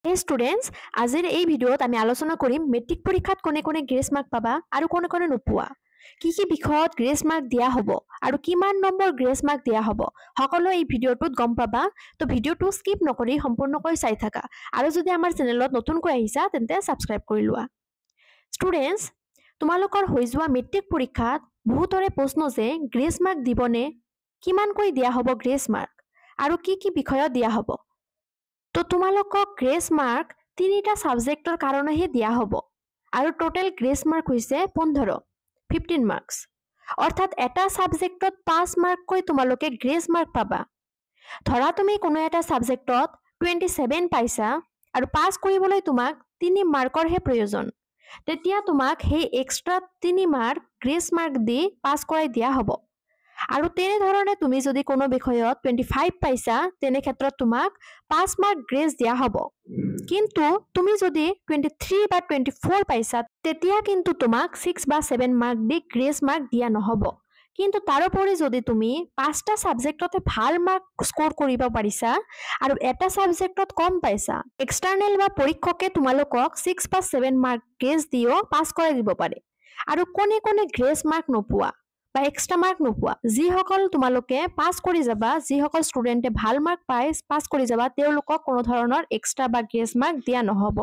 Hey students, আজিৰ এই ভিডিঅ'ত আমি আলোচনা কৰিম মেট্ৰিক পৰীক্ষাত কোনে কোনে গ্ৰেছ মাৰ্ক পাবা আৰু কোনে কোনে নোপোৱা। কি বিষয়ত গ্ৰেছ মাৰ্ক দিয়া হ'ব আৰু কিমান নম্বৰ গ্ৰেছ মাৰ্ক দিয়া হ'ব সকলো এই ভিডিঅ'টোত গম পাবা। তো ভিডিঅ'টো স্কিপ নকৰি সম্পূৰ্ণকৈ চাই থাকা আৰু যদি আমাৰ চেনেলত নতুনকৈ আহিছা তেন্তে সাবস্ক্ৰাইব কৰি লোৱা। ষ্টুডেন্টস, তোমালোকৰ হৈ যোৱা মেট্ৰিক পৰীক্ষাত বহুতৰে প্ৰশ্ন যে গ্ৰেছ মাৰ্ক দিবনে, কিমানকৈ দিয়া হ'ব গ্ৰেছ মাৰ্ক আৰু কি বিষয়ত দিয়া হ'ব। তো তোমালোকক গ্ৰেছ মাৰ্ক তিনিটা সাবজেক্টৰ কাৰণেহে দিয়া হ'ব আৰু টোটেল গ্ৰেছ মাৰ্ক হৈছে 15 মাৰ্কস। অৰ্থাৎ এটা সাবজেক্টত 5 মাৰ্ককৈ তোমালোকে গ্ৰেছ মাৰ্ক পাবা। ধৰা তুমি কোনো এটা সাবজেক্টত 27 পাইছা আৰু পাছ কৰিবলৈ তোমাক 3 মাৰ্কৰহে প্ৰয়োজন, তেতিয়া তোমাক সেই এক্সট্ৰা 3 মাৰ্ক গ্ৰেছ মাৰ্ক দি পাছ কৰাই দিয়া হ'ব। আৰু তেনে ধৰণে তুমি যদি কোনো বিষয়ত 25 পাইছা তেনে ক্ষেত্ৰত তোমাক 5 মাৰ্ক গ্ৰেছ দিয়া হ'ব। কিন্তু তুমি যদি 23 বা 24 পাইছা তেতিয়া কিন্তু তোমাক 6 বা 7 মাৰ্ক দি গ্ৰেছ মাৰ্ক দিয়া নহ'ব। কিন্তু তাৰোপৰি যদি তুমি 5টা সাবজেক্টতে ভাল মাৰ্ক স্কোৰ কৰিব পাৰিছা আৰু এটা সাবজেক্টত কম পাইছা, এক্সটাৰ্নেল বা পৰীক্ষকে তোমালোকক 6 বা 7 মাৰ্ক গ্ৰেছ দিও পাছ কৰাই দিব পাৰে। আৰু কোনে গ্ৰেছ মাৰ্ক নোপোৱা বা এক্সট্ৰা মাৰ্ক নোপোৱা, যিসকল তোমালোকে পাছ কৰি যাবা, যিসকল ষ্টুডেণ্টে ভাল মাৰ্ক পাই পাছ কৰি যাবা তেওঁলোকক কোনো ধৰণৰ এক্সট্ৰা বা গ্ৰেছ মাৰ্ক দিয়া নহ'ব।